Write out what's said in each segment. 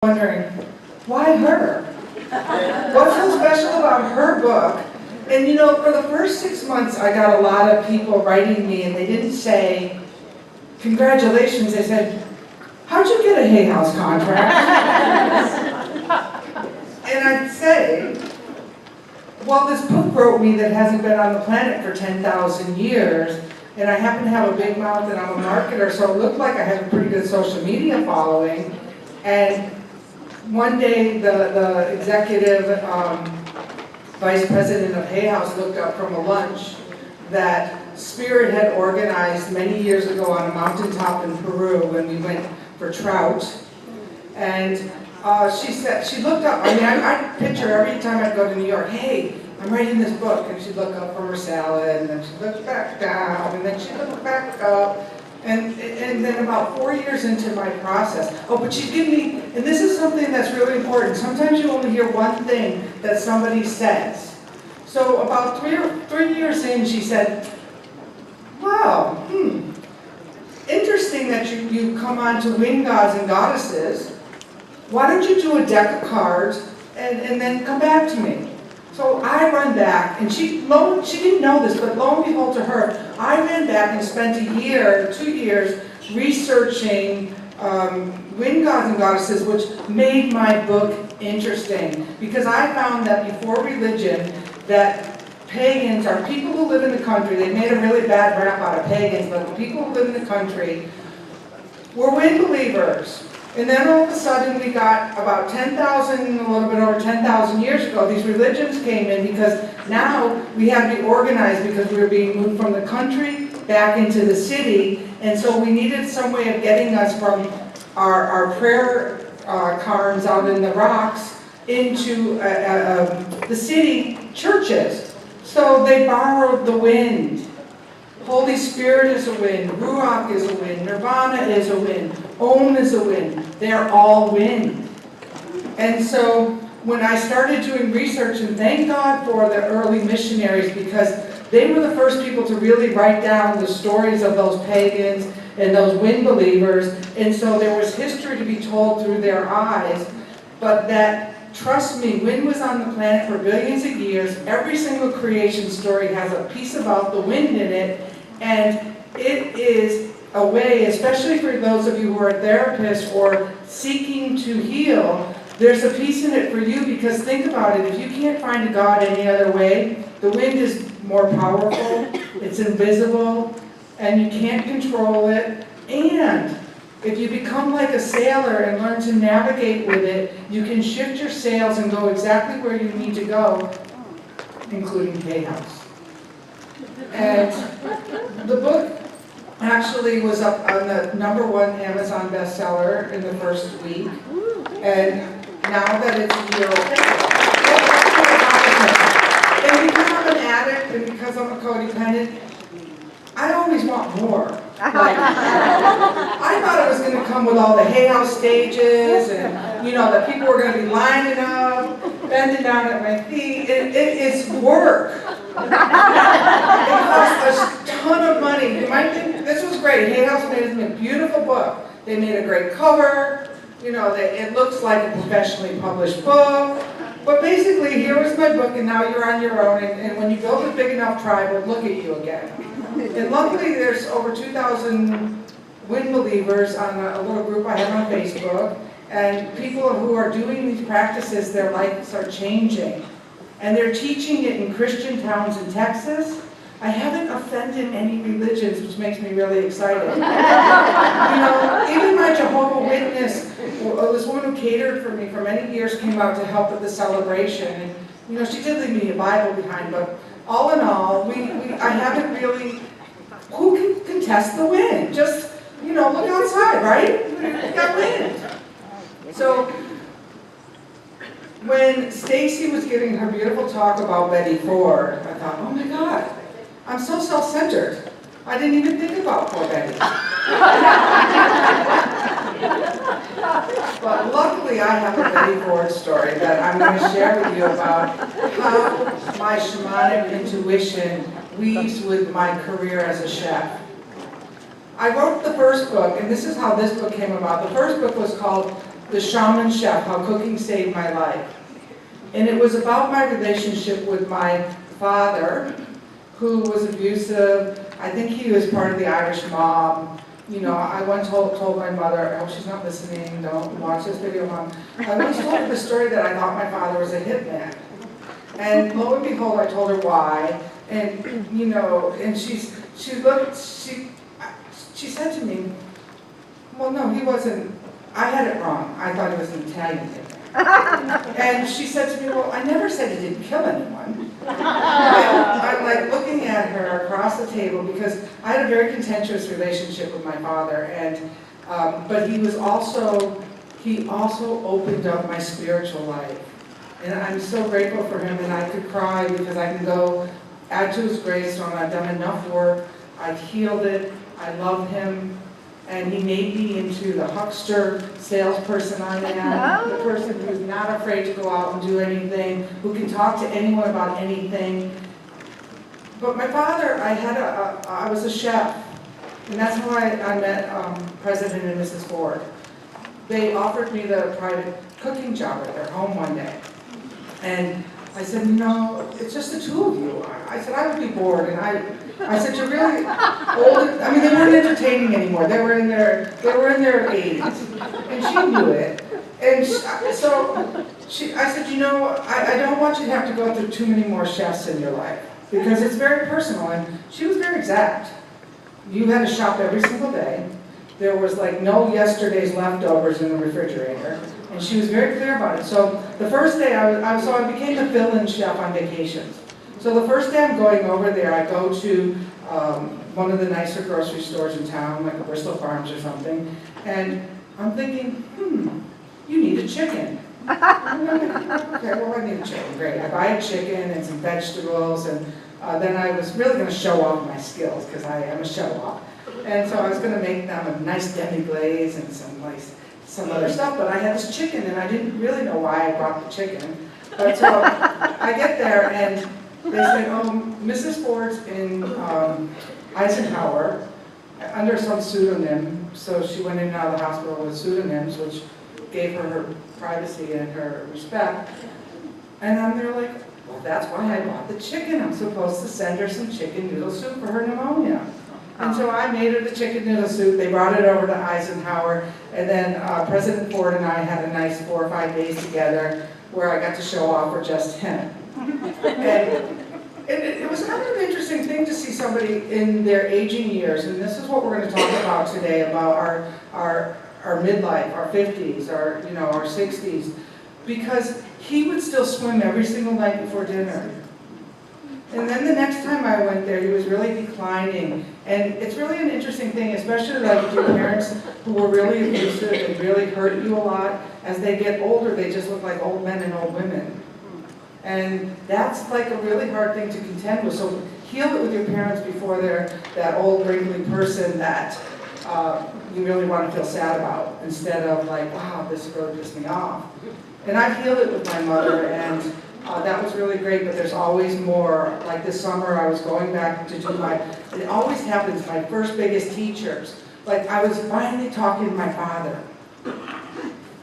Wondering, why her? What's so special about her book? And you know, for the first 6 months, I got a lot of people writing me, and they didn't say, congratulations, they said, how'd you get a Hay House contract? And I'd say, well, this book wrote me that hasn't been on the planet for 10,000 years, and I happen to have a big mouth and I'm a marketer, so it looked like I had a pretty good social media following. And one day, the executive vice president of Hay House looked up from a lunch that Spirit had organized many years ago on a mountaintop in Peru when we went for trout. And she said, she looked up, I mean, I picture every time I go to New York, hey, I'm writing this book, and she'd look up from her salad, and then she'd look back down, and then she'd look back up. And then about 4 years into my process, but she'd give me, and this is something that's really important, sometimes you only hear one thing that somebody says. So about three years in, she said, wow, interesting that you come on to win gods and goddesses. Why don't you do a deck of cards and then come back to me? So I run back, and she didn't know this, but lo and behold to her, I ran back and spent a year, 2 years, researching wind gods and goddesses, which made my book interesting. Because I found that before religion, that pagans are people who live in the country. They made a really bad rap out of pagans, but the people who live in the country were wind believers. And then all of a sudden we got about 10,000, a little bit over 10,000 years ago, these religions came in because now we had to be organized because we were being moved from the country back into the city. And so we needed some way of getting us from our prayer cairns out in the rocks into the city churches. So they borrowed the wind. Holy Spirit is a wind, Ruach is a wind, Nirvana is a wind, Om is a wind. They're all wind. And so when I started doing research, and thank God for the early missionaries, because they were the first people to really write down the stories of those pagans and those wind believers. And so there was history to be told through their eyes. But that, trust me, wind was on the planet for billions of years. Every single creation story has a piece about the wind in it. And it is a way, especially for those of you who are therapists or seeking to heal, there's a piece in it for you, because think about it, if you can't find a God any other way, the wind is more powerful, it's invisible, and you can't control it. And if you become like a sailor and learn to navigate with it, you can shift your sails and go exactly where you need to go, including Hay House. And the book actually was up on the #1 Amazon bestseller in the first week. And now that it's a year old, and because I'm an addict and because I'm a codependent, I always want more. Like, I thought it was going to come with all the Hay House stages, and you know, that people were going to be lining up, bending down at my feet. It's work. It cost a ton of money. You might think this was great. Hay House made a beautiful book. They made a great cover. You know, it looks like a professionally published book. But basically, here was my book, and now you're on your own. And when you build a big enough tribe, we'll look at you again. And luckily, there's over 2,000 wind believers on a little group I have on Facebook. And people who are doing these practices, their lives are changing. And they're teaching it in Christian towns in Texas. I haven't offended any religions, which makes me really excited. You know, even my Jehovah's Witness, this woman who catered for me for many years, came out to help at the celebration. And you know, she did leave me a Bible behind, but all in all, I haven't really. Who can contest the wind? Just, you know, look outside, right? We've got wind. So when Stacy was giving her beautiful talk about Betty Ford, I thought, oh my God, I'm so self-centered. I didn't even think about poor Betty. But luckily I have a Betty Ford story that I'm going to share with you about how my shamanic intuition weaves with my career as a chef. I wrote the first book, and this is how this book came about. The first book was called The Shaman Chef, How Cooking Saved My Life. And it was about my relationship with my father, who was abusive. I think he was part of the Irish mob. You know, I once told my mother, I hope she's not listening, don't watch this video, Mom. I once told her the story that I thought my father was a hitman. And lo and behold, I told her why. And, you know, and she said to me, well, no, he wasn't, I had it wrong. I thought he was an Italian hitman. And she said to me, well, I never said he didn't kill anyone. I'm like looking at her across the table because I had a very contentious relationship with my father, and but he also opened up my spiritual life. And I'm so grateful for him, and I could cry because I can go add to his grace when I've done enough work. I've healed it. I love him. And he made me into the huckster salesperson I am, the person who's not afraid to go out and do anything, who can talk to anyone about anything. But my father, I was a chef, and that's how I met President and Mrs. Ford. They offered me the private cooking job at their home one day. And I said, no, it's just the two of you. I said, I would be bored. And I said, you're really old. I mean, they weren't entertaining anymore. They were in their 80s. And she knew it. And I said, you know, I don't want you to have to go through too many more chefs in your life, because it's very personal. And she was very exact. You had to shop every single day. There was like no yesterday's leftovers in the refrigerator. And she was very clear about it. So the first day I became the fill-in chef on vacations. So the first day I'm going over there, I go to one of the nicer grocery stores in town, like a Bristol Farms or something, and I'm thinking, you need a chicken. Okay, well, I need a chicken, great. I buy a chicken and some vegetables, and then I was really going to show off my skills, because I am a show-off. And so I was going to make them a nice demi-glaze and some other stuff, but I had this chicken, and I didn't really know why I brought the chicken. But so I get there, and they said, oh, Mrs. Ford's in Eisenhower under some pseudonym, so she went in and out of the hospital with pseudonyms, which gave her privacy and her respect. And I'm there like, well, that's why I bought the chicken. I'm supposed to send her some chicken noodle soup for her pneumonia. And so I made her the chicken noodle soup. They brought it over to Eisenhower, and then President Ford and I had a nice 4 or 5 days together where I got to show off for just him. And it was kind of an interesting thing to see somebody in their aging years, and this is what we're going to talk about today, about our midlife, our 50s, our 60s, because he would still swim every single night before dinner. And then the next time I went there, he was really declining. And it's really an interesting thing, especially like your parents who were really abusive and really hurt you a lot. As they get older, they just look like old men and old women. And that's like a really hard thing to contend with. So heal it with your parents before they're that old, wrinkly person that you really want to feel sad about, instead of like, wow, this really pissed me off. And I've healed it with my mother, and that was really great, but there's always more. Like this summer, I was going back to do it always happens, my first biggest teachers. Like I was finally talking to my father.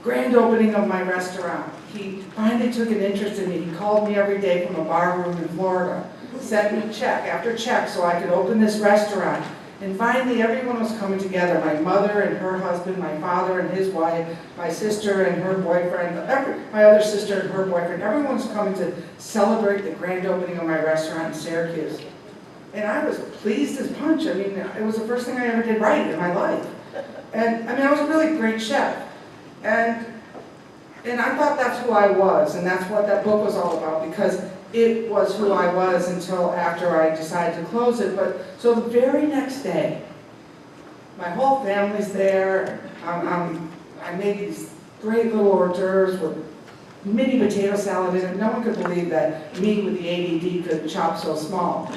Grand opening of my restaurant. He finally took an interest in me. He called me every day from a bar room in Florida, sent me check after check so I could open this restaurant. And finally, everyone was coming together. My mother and her husband, my father and his wife, my sister and her boyfriend, my other sister and her boyfriend. Everyone was coming to celebrate the grand opening of my restaurant in Syracuse. And I was pleased as punch. I mean, it was the first thing I ever did right in my life. And I mean, I was a really great chef. And I thought that's who I was, and that's what that book was all about, because it was who I was until after I decided to close it. But so the very next day, my whole family's there. I made these great little hors d'oeuvres with mini potato salad in it. No one could believe that me with the ADD could chop so small.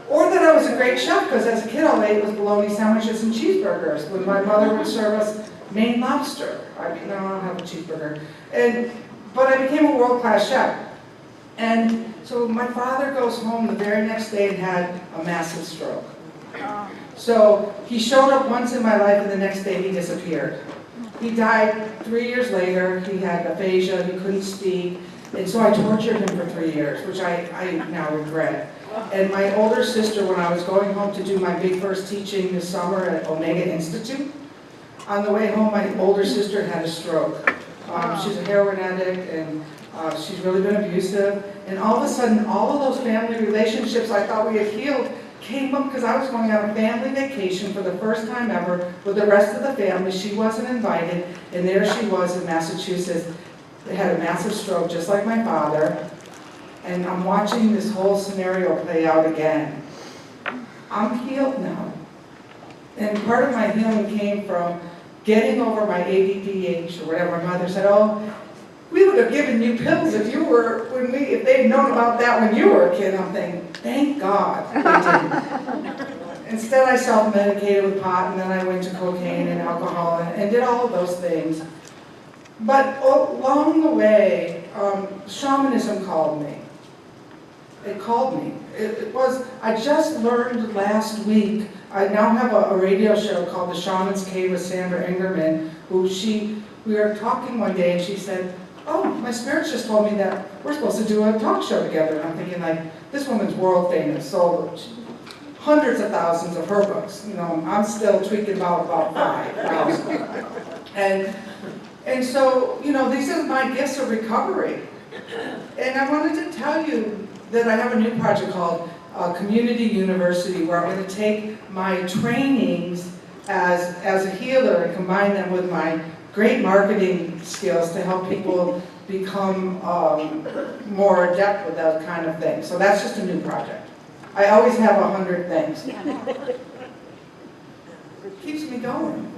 Or that I was a great chef, because as a kid all I ate was bologna sandwiches and cheeseburgers when my mother would serve us Maine lobster. I mean, no, I don't have a cheeseburger. But I became a world-class chef. And so my father goes home the very next day and had a massive stroke. So he showed up once in my life and the next day he disappeared. He died 3 years later. He had aphasia, he couldn't speak. And so I tortured him for 3 years, which I now regret. And my older sister, when I was going home to do my big first teaching this summer at Omega Institute, on the way home, my older sister had a stroke. She's a heroin addict, and she's really been abusive. And all of a sudden, all of those family relationships I thought we had healed came up because I was going on a family vacation for the first time ever with the rest of the family. She wasn't invited, and there she was in Massachusetts. They had a massive stroke, just like my father. And I'm watching this whole scenario play out again. I'm healed now. And part of my healing came from getting over my ADDH or whatever. My mother said, oh, we would have given you pills if they'd known about that when you were a kid. I'm thinking, thank God they didn't. Instead, I self-medicated with pot, and then I went to cocaine and alcohol and did all of those things. But along the way, shamanism called me. It called me. I just learned last week, I now have a radio show called The Shaman's Cave with Sandra Ingerman, we were talking one day and she said, oh, my spirits just told me that we're supposed to do a talk show together. And I'm thinking, like, this woman's world famous, sold hundreds of thousands of her books. You know, I'm still tweaking about 5,000. And so, you know, these are my gifts of recovery. And I wanted to tell you that I have a new project called Community University, where I'm going to take my trainings as a healer and combine them with my great marketing skills to help people become more adept with that kind of thing. So that's just a new project. I always have 100 things. Keeps me going.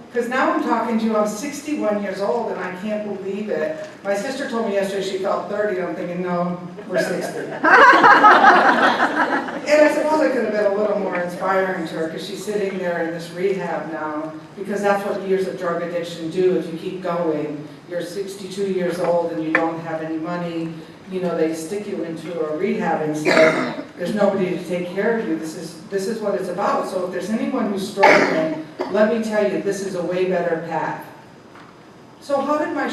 Because now I'm talking to you, I'm 61 years old, and I can't believe it. My sister told me yesterday she felt 30, I'm thinking, no, we're 60. And I suppose I could have been a little more inspiring to her, because she's sitting there in this rehab now, because that's what years of drug addiction do. If you keep going, you're 62 years old and you don't have any money, you know, they stick you into a rehab and say, there's nobody to take care of you. This is what it's about. So if there's anyone who's struggling, let me tell you, this is a way better path. So how did I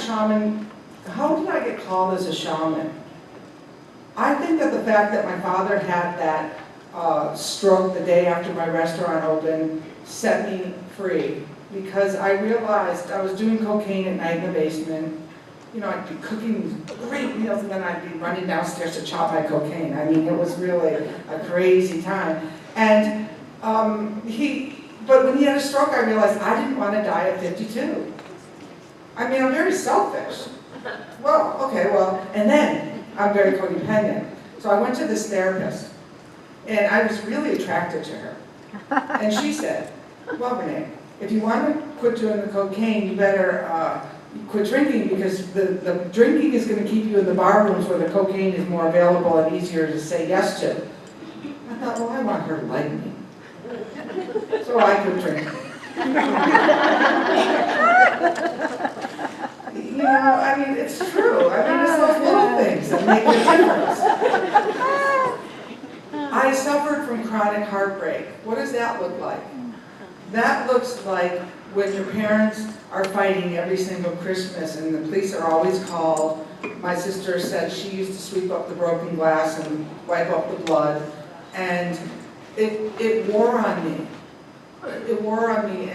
get called as a shaman? I think that the fact that my father had that stroke the day after my restaurant opened set me free, because I realized I was doing cocaine at night in the basement. You know, I'd be cooking great meals and then I'd be running downstairs to chop my cocaine. I mean, it was really a crazy time. And but when he had a stroke, I realized I didn't want to die at 52. I mean, I'm very selfish. And then I'm very codependent. So I went to this therapist, and I was really attracted to her. And she said, well, Renee, if you want to quit doing the cocaine, you better quit drinking, because the drinking is going to keep you in the bar rooms where the cocaine is more available and easier to say yes to. I thought, well, I want her to like me. So I quit drinking. You know, I mean, it's true. I mean, it's those little things that make a difference. I suffered from chronic heartbreak. What does that look like? That looks like when your parents are fighting every single Christmas and the police are always called. My sister said she used to sweep up the broken glass and wipe up the blood. And it wore on me. It wore on me.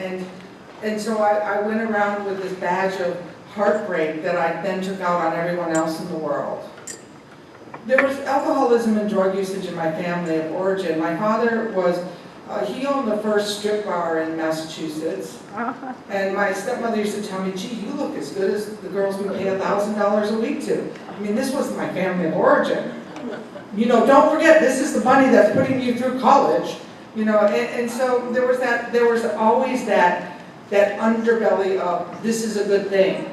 And so I went around with this badge of heartbreak that I then took out on everyone else in the world. There was alcoholism and drug usage in my family of origin. My father he owned the first strip bar in Massachusetts. And my stepmother used to tell me, gee, you look as good as the girls we pay $1,000 a week to. I mean, this was my family of origin. You know, don't forget, this is the money that's putting you through college. You know, and so there was always that underbelly of, this is a good thing.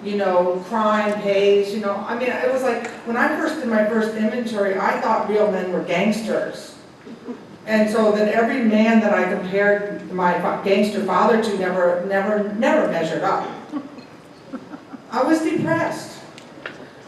You know, crime pays, you know. I mean, it was like, when I first did my first inventory, I thought real men were gangsters. And so that every man that I compared my gangster father to never measured up. I was depressed.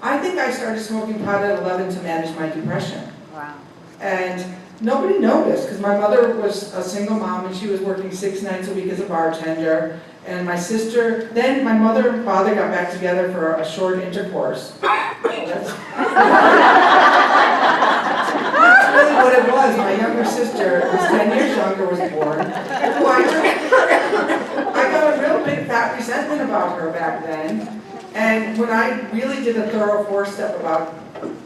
I think I started smoking pot at 11 to manage my depression. Wow. And nobody noticed, because my mother was a single mom and she was working 6 nights a week as a bartender. And my sister, then my mother and father got back together for a short intercourse. That's really what it was. My younger sister, who was 10 years younger, was born. Who I got a real big fat resentment about her back then. And when I really did a thorough 4-step about,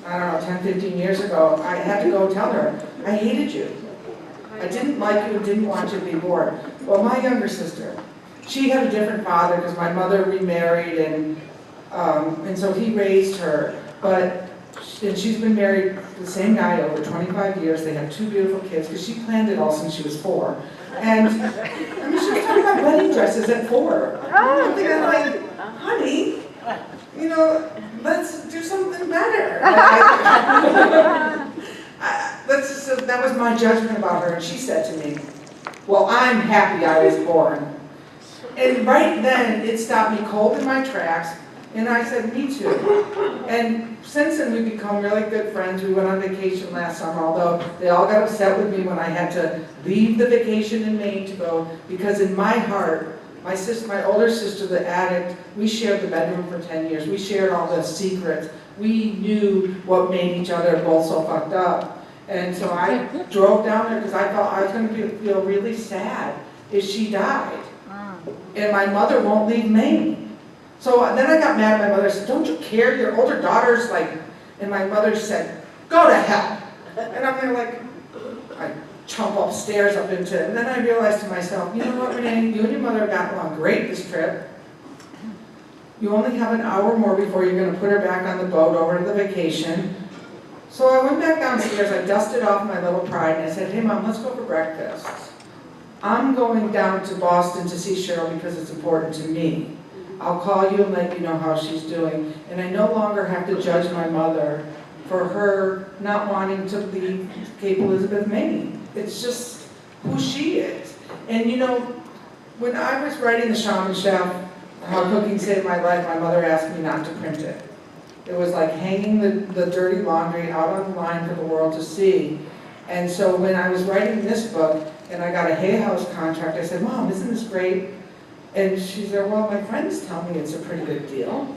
I don't know, 10, 15 years ago, I had to go tell her, I hated you. I didn't like you and didn't want you to be born. Well, my younger sister, she had a different father because my mother remarried and so he raised her. And she's been married to the same guy over 25 years. They have 2 beautiful kids because she planned it all since she was 4. And I mean, she was talking about wedding dresses at 4. I'm thinking like, honey, you know, let's do something better. That was my judgment about her. And she said to me, well, I'm happy I was born. And right then, it stopped me cold in my tracks, and I said, me too. And since then, we've become really good friends. We went on vacation last summer, although they all got upset with me when I had to leave the vacation in Maine to go, because in my heart, my older sister, the addict, we shared the bedroom for 10 years. We shared all the secrets. We knew what made each other both so fucked up. And so I drove down there because I thought I was going to feel really sad if she died. And my mother won't leave Maine. So then I got mad at my mother. I said, don't you care? Your older daughter's like, and my mother said, go to hell. And I'm there like, I chomp upstairs up into it. And then I realized to myself, you know what, Renee, you and your mother got along great this trip. You only have an hour more before you're going to put her back on the boat over to the vacation. So I went back downstairs, I dusted off my little pride, and I said, hey Mom, let's go for breakfast. I'm going down to Boston to see Cheryl because it's important to me. I'll call you and let you know how she's doing. And I no longer have to judge my mother for her not wanting to leave Cape Elizabeth, Maine. It's just who she is. And you know, when I was writing The Shaman Chef, How Cooking Saved My Life, my mother asked me not to print it. It was like hanging the dirty laundry out on the line for the world to see. And so when I was writing this book, and I got a Hay House contract, I said, Mom, isn't this great? And she said, well, my friends tell me it's a pretty good deal.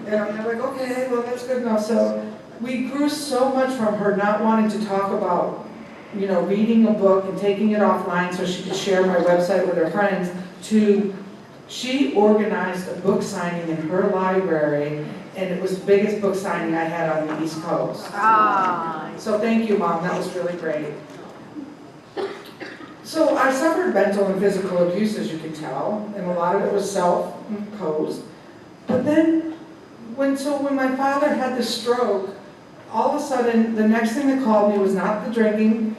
And I'm like, okay, well, that's good enough. So we grew so much from her not wanting to talk about, you know, reading a book and taking it offline so she could share my website with her friends, to she organized a book signing in her library, and it was the biggest book signing I had on the East Coast. So thank you, Mom, that was really great. So I suffered mental and physical abuse, as you can tell, and a lot of it was self-imposed. But then, when my father had the stroke, all of a sudden, the next thing that called me was not the drinking,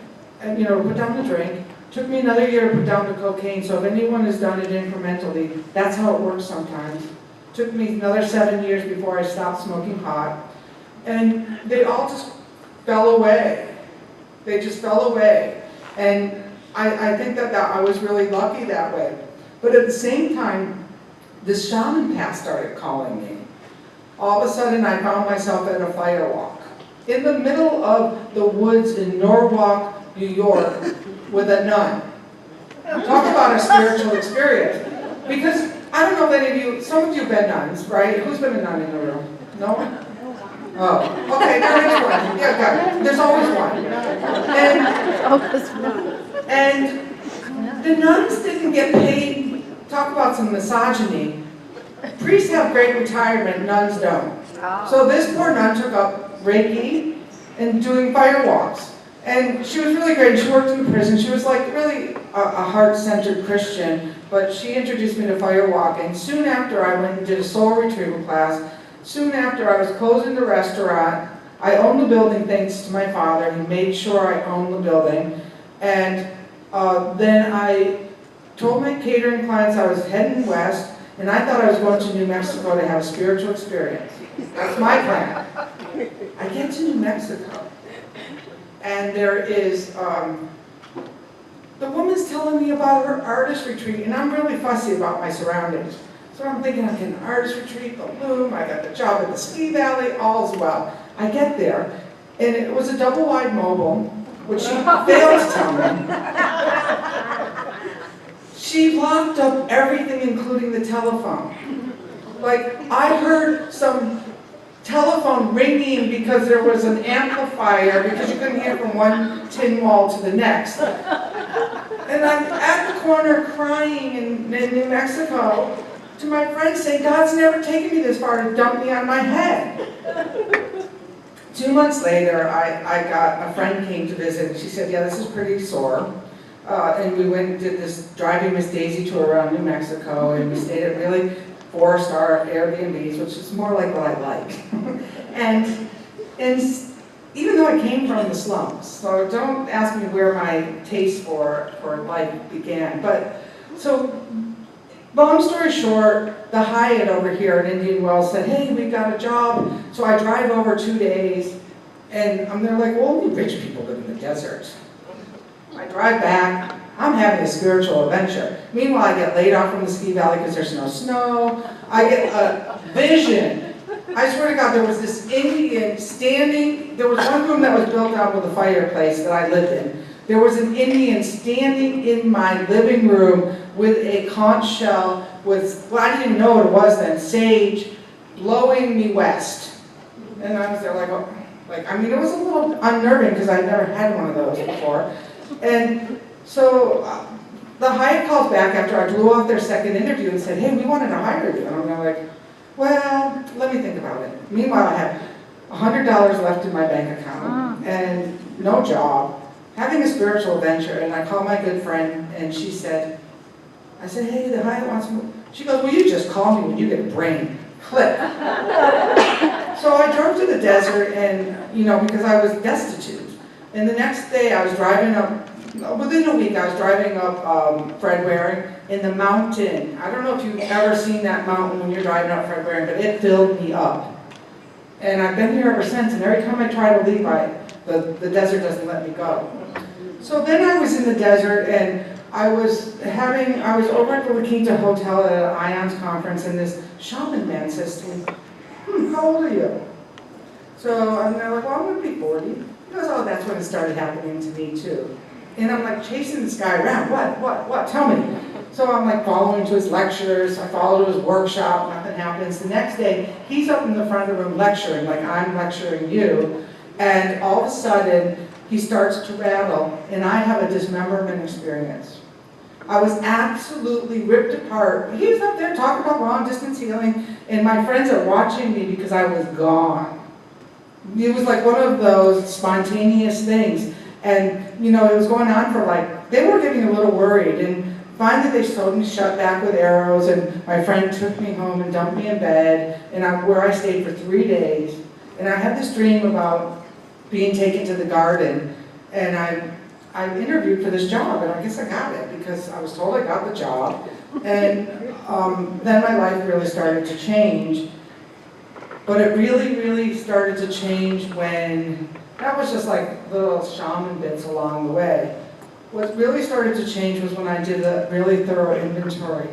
you know, put down the drink. Took me another year to put down the cocaine, so if anyone has done it incrementally, that's how it works sometimes. Took me another 7 years before I stopped smoking pot. And they all just fell away. They just fell away. And I think that I was really lucky that way. But at the same time, this shaman path started calling me. All of a sudden, I found myself at a fire walk in the middle of the woods in Norwalk, New York, with a nun. Talk about a spiritual experience. Because I don't know if any of you, some of you have been nuns, right? Who's been a nun in the room? No one? Oh, okay, there is one. Yeah, okay. There's always one. And the nuns didn't get paid. Talk about some misogyny. Priests have great retirement, nuns don't. So this poor nun took up Reiki and doing fire walks. And she was really great. She worked in the prison. She was like really a heart-centered Christian, but she introduced me to fire walking. Soon after, I went and did a soul retrieval class. Soon after, I was closing the restaurant. I owned the building thanks to my father. He made sure I owned the building. And then I told my catering clients I was heading west, and I thought I was going to New Mexico to have a spiritual experience. That's my plan. I get to New Mexico, and there is, the woman's telling me about her artist retreat, and I'm really fussy about my surroundings. So I'm thinking, I can artist retreat, the loom, I got the job at the ski valley, all's well. I get there, and it was a double-wide mobile, which she failed to tell me. She locked up everything, including the telephone. Like, I heard some telephone ringing because there was an amplifier, because you couldn't hear from one tin wall to the next. And I'm at the corner crying in New Mexico to my friends saying, God's never taken me this far to dump me on my head. 2 months later, a friend came to visit, and she said, yeah, this is pretty sore. And we went and did this Driving Miss Daisy tour around New Mexico, and we stayed at really 4-star Airbnbs, which is more like what I like. and even though I came from the slums, so don't ask me where my taste for life began. But so, long story short, the Hyatt over here in Indian Wells said, hey, we got a job. So I drive over 2 days, and they're like, well, only rich people live in the desert. I drive back, I'm having a spiritual adventure. Meanwhile, I get laid off from the ski valley because there's no snow. I get a vision. I swear to God, there was this Indian standing, there was one room that was built out with a fireplace that I lived in. There was an Indian standing in my living room with a conch shell with, well, I didn't even know what it was then, sage, blowing me west. And I was there like, oh, it was a little unnerving because I'd never had one of those before. And so the Hyatt calls back after I blew off their second interview and said, hey, we wanted to hire you. And I'm like, well, let me think about it. Meanwhile, I had $100 left in my bank account and no job, having a spiritual adventure. And I called my good friend, and she said, I said, hey, the Hyatt wants me. She goes, well, you just call me when you get a brain. Click. So I drove to the desert, and, because I was destitute. And the next day, I was driving up, within a week, I was driving up Fred Waring in the mountain. I don't know if you've ever seen that mountain when you're driving up Fred Waring, but it filled me up. And I've been here ever since, and every time I try to leave, the desert doesn't let me go. So then I was in the desert, and I was over at the La Quinta Hotel at an IONS conference, and this shaman man says to me, how old are you? So I'm like, well, I'm going to be 40. He goes, oh, that's when it started happening to me too. And I'm like chasing this guy around, what, tell me. So I'm like following to his lectures, I follow to his workshop, nothing happens. The next day, he's up in the front of the room lecturing, like I'm lecturing you, and all of a sudden, he starts to rattle, and I have a dismemberment experience. I was absolutely ripped apart. He was up there talking about long distance healing, and my friends are watching me because I was gone. It was like one of those spontaneous things. And, it was going on for they were getting a little worried. And finally they sewed me shut back with arrows, and my friend took me home and dumped me in bed, where I stayed for 3 days. And I had this dream about being taken to the garden, and I interviewed for this job, and I guess I got it because I was told I got the job. And then my life really started to change. But it really, really started to change when, that was just like little shaman bits along the way. What really started to change was when I did a really thorough inventory.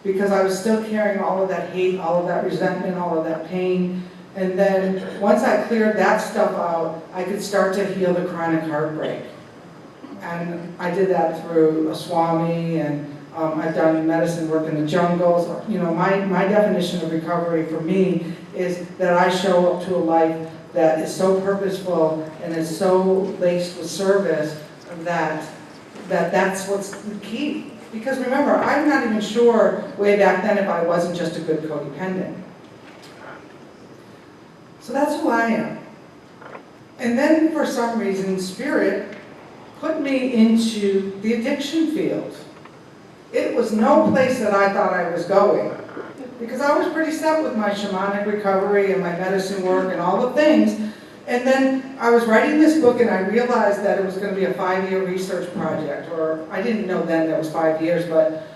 Because I was still carrying all of that hate, all of that resentment, all of that pain. And then once I cleared that stuff out, I could start to heal the chronic heartbreak. And I did that through a Swami, and I've done medicine work in the jungles. My definition of recovery for me is that I show up to a life that is so purposeful and is so laced with service that's what's the key. Because remember, I'm not even sure way back then if I wasn't just a good codependent. So that's who I am. And then for some reason, Spirit put me into the addiction field. It was no place that I thought I was going, because I was pretty set with my shamanic recovery and my medicine work and all the things. And then I was writing this book, and I realized that it was going to be a 5-year research project, or I didn't know then that it was 5 years, but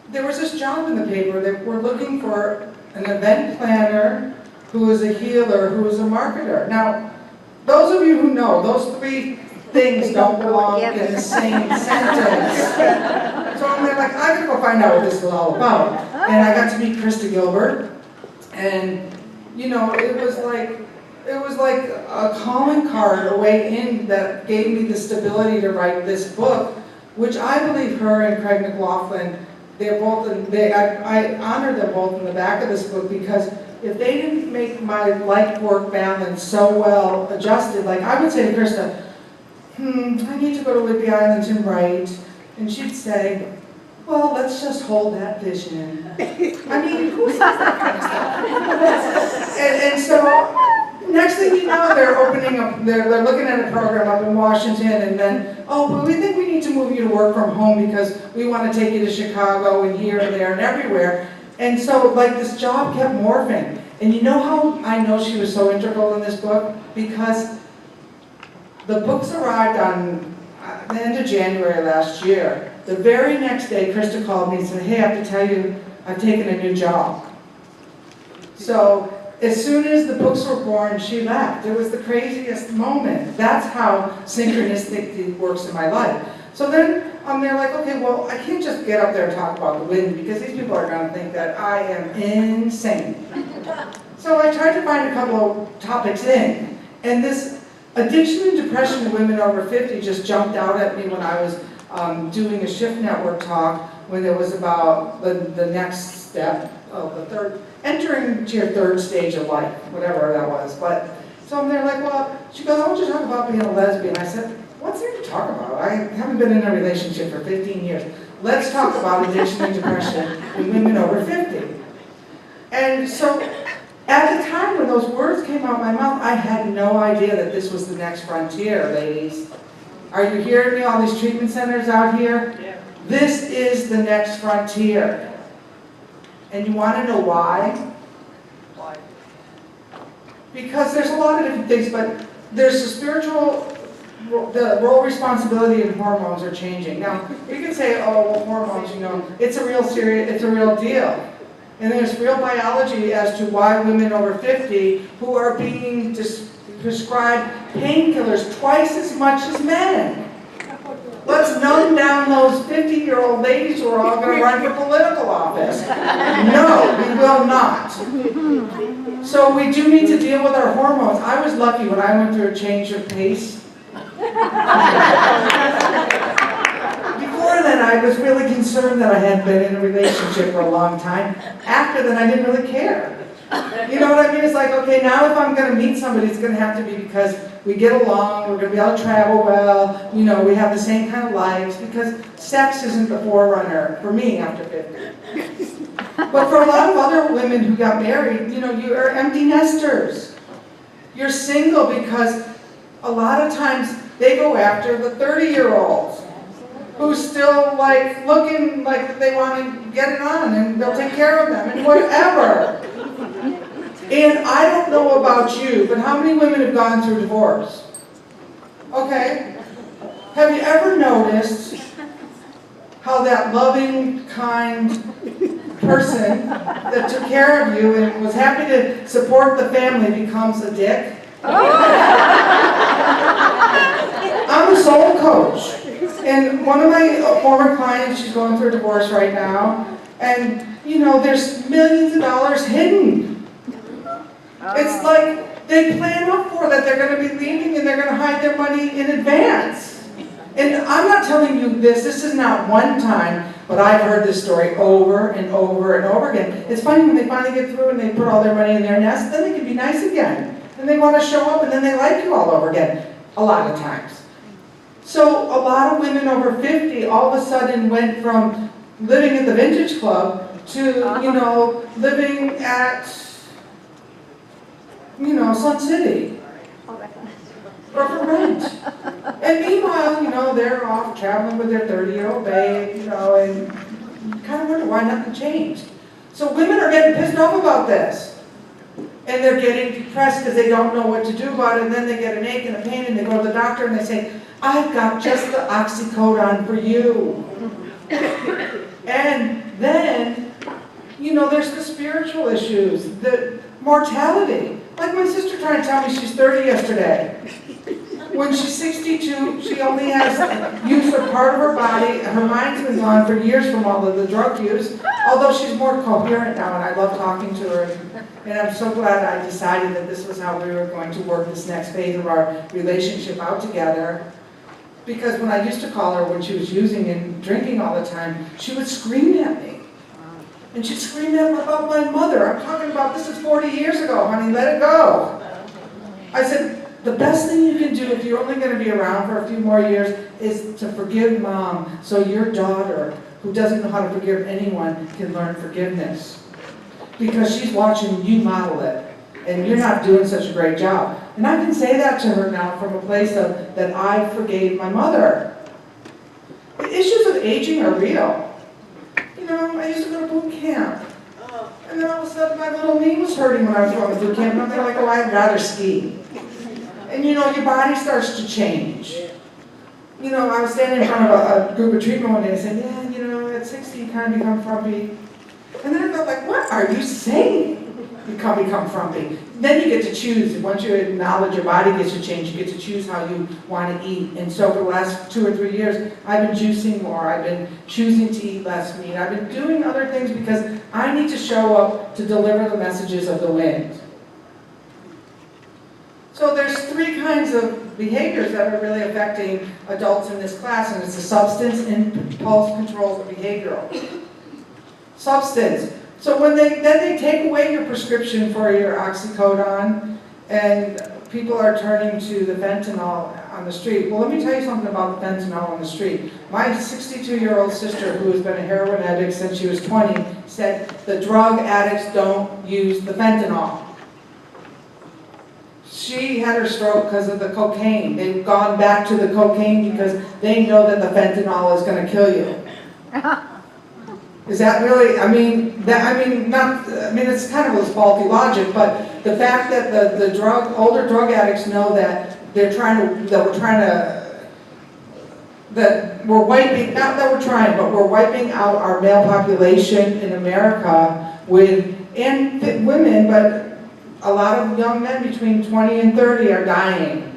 there was this job in the paper that we're looking for an event planner who is a healer, who is a marketer. Now, those of you who know, those 3 things don't belong in the same sentence. So I'm like, I gotta go find out what this is all about. And I got to meet Krista Gilbert, and it was like it was like a calling card, a way in that gave me the stability to write this book, which I believe her and Craig McLaughlin, they're both, I honor them both in the back of this book, because if they didn't make my life-work balance so well adjusted, like I would say to Krista, I need to go to Whidbey Island and write, and she'd say, well, let's just hold that vision. I mean, who says that kind of stuff? And so, next thing you know, they're opening up, they're looking at a program up in Washington, and then, oh, well, we think we need to move you to work from home because we want to take you to Chicago and here and there and everywhere. And so, like, this job kept morphing. And you know how I know she was so integral in this book? Because the books arrived on the end of January last year. The very next day, Krista called me and said, hey, I have to tell you, I've taken a new job. So as soon as the books were born, she left. It was the craziest moment. That's how synchronistic it works in my life. So then they're like, okay, well, I can't just get up there and talk about the wind because these people are going to think that I am insane. So I tried to find a couple of topics in, and this addiction and depression in women over 50 just jumped out at me when I was doing a Shift Network talk when it was about the next step of the third, entering to your third stage of life, whatever that was. But so they're like, well, she goes, I want you to talk about being a lesbian. I said, what's there to talk about? I haven't been in a relationship for 15 years. Let's talk about addiction and depression in women over 50. And so at the time when those words came out of my mouth, I had no idea that this was the next frontier, ladies. Are you hearing me, all these treatment centers out here? Yeah. This is the next frontier. And you want to know why? Why? Because there's a lot of different things, but there's the spiritual, the role, responsibility, and hormones are changing. Now, we can say, oh, well, hormones, you know, it's a real deal. And there's real biology as to why women over 50 who are being prescribed painkillers twice as much as men. Let's numb down those 50-year-old ladies who are all going to run for political office. No, we will not. So we do need to deal with our hormones. I was lucky when I went through a change of pace. Before then, I was really concerned that I hadn't been in a relationship for a long time. After that, I didn't really care. You know what I mean? It's like, okay, now if I'm going to meet somebody, it's going to have to be because we get along, we're going to be able to travel well, you know, we have the same kind of lives, because sex isn't the forerunner for me after 50. But for a lot of other women who got married, you know, you are empty nesters. You're single because a lot of times they go after the 30-year-olds. Who's still like looking like they want to get it on and they'll take care of them and whatever. And I don't know about you, but how many women have gone through divorce? Okay. Have you ever noticed how that loving, kind person that took care of you and was happy to support the family becomes a dick? I'm a soul coach. And one of my former clients, she's going through a divorce right now, and you know, there's millions of dollars hidden. It's like they plan up for that they're going to be leaving and they're going to hide their money in advance. And I'm not telling you this is not one time, but I've heard this story over and over and over again. It's funny when they finally get through and they put all their money in their nest, then they can be nice again. And they want to show up and then they like you all over again, a lot of times. So a lot of women over 50 all of a sudden went from living at the Vintage Club to, you know, living at, you know, Sun City. Or for rent. And meanwhile, you know, they're off traveling with their 30-year-old babe, you know, and you kind of wonder why nothing changed. So women are getting pissed off about this. And they're getting depressed because they don't know what to do about it, and then they get an ache and a pain, and they go to the doctor and they say, I've got just the oxycodone for you. And then, you know, there's the spiritual issues, the mortality. Like my sister tried to tell me she's 30 yesterday. When she's 62, she only has use for part of her body. Her mind's been gone for years from all of the drug use, although she's more coherent now, and I love talking to her. And I'm so glad I decided that this was how we were going to work this next phase of our relationship out together. Because when I used to call her when she was using and drinking all the time, she would scream at me. And she'd scream at me about my mother. I'm talking about, this is 40 years ago, honey, let it go. I said, the best thing you can do if you're only going to be around for a few more years is to forgive mom, so your daughter, who doesn't know how to forgive anyone, can learn forgiveness. Because she's watching you model it, and you're not doing such a great job. And I can say that to her now from a place of that I forgave my mother. The issues of aging are real. You know, I used to go to boot camp. And then all of a sudden my little knee was hurting when I was going to boot camp. And I'm like, oh, I'd rather ski. And you know, your body starts to change. You know, I was standing in front of a group of treatment one day and said, yeah, you know, at 60 you kind of become frumpy. And then I felt like, what are you saying? You can't become frumpy. Then you get to choose. Once you acknowledge your body gets to change, you get to choose how you want to eat. And so for the last 2 or 3 years, I've been juicing more. I've been choosing to eat less meat. I've been doing other things because I need to show up to deliver the messages of the wind. So there's 3 kinds of behaviors that are really affecting adults in this class, and it's the substance, impulse controls, and behavioral. Substance. So when they take away your prescription for your oxycodone, and people are turning to the fentanyl on the street. Well, let me tell you something about the fentanyl on the street. My 62-year-old sister, who has been a heroin addict since she was 20, said the drug addicts don't use the fentanyl. She had her stroke because of the cocaine. They've gone back to the cocaine because they know that the fentanyl is going to kill you. Is that really? It's kind of a faulty logic, but the fact that the older drug addicts know that we're wiping, not that we're trying, but we're wiping out our male population in America and women, but a lot of young men between 20 and 30 are dying.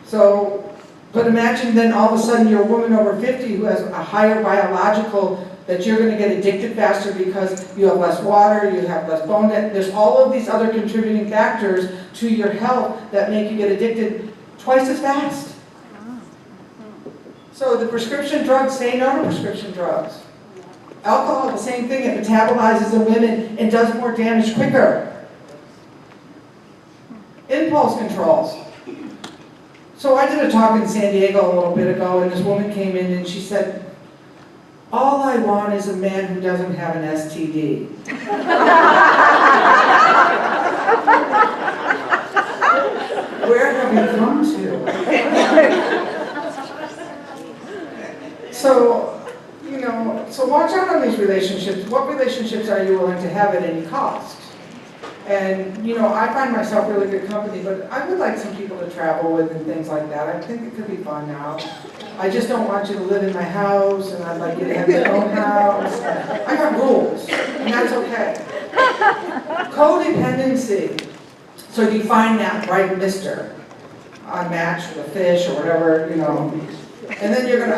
So, but imagine then all of a sudden you're a woman over 50 who has a higher biological, that you're going to get addicted faster because you have less water, you have less bone density. There's all of these other contributing factors to your health that make you get addicted twice as fast. So the prescription drugs, say no to prescription drugs. Alcohol, the same thing, it metabolizes in women and does more damage quicker. Impulse controls. So I did a talk in San Diego a little bit ago, and this woman came in and she said, all I want is a man who doesn't have an STD. Where have we come to? So watch out on these relationships. What relationships are you willing to have at any cost? And, I find myself really good company, but I would like some people to travel with and things like that. I think it could be fun now. I just don't want you to live in my house, and I'd like you to have your own house. I got rules, and that's okay. Codependency. So you find that right mister on Match or the Fish or whatever, and then you're going to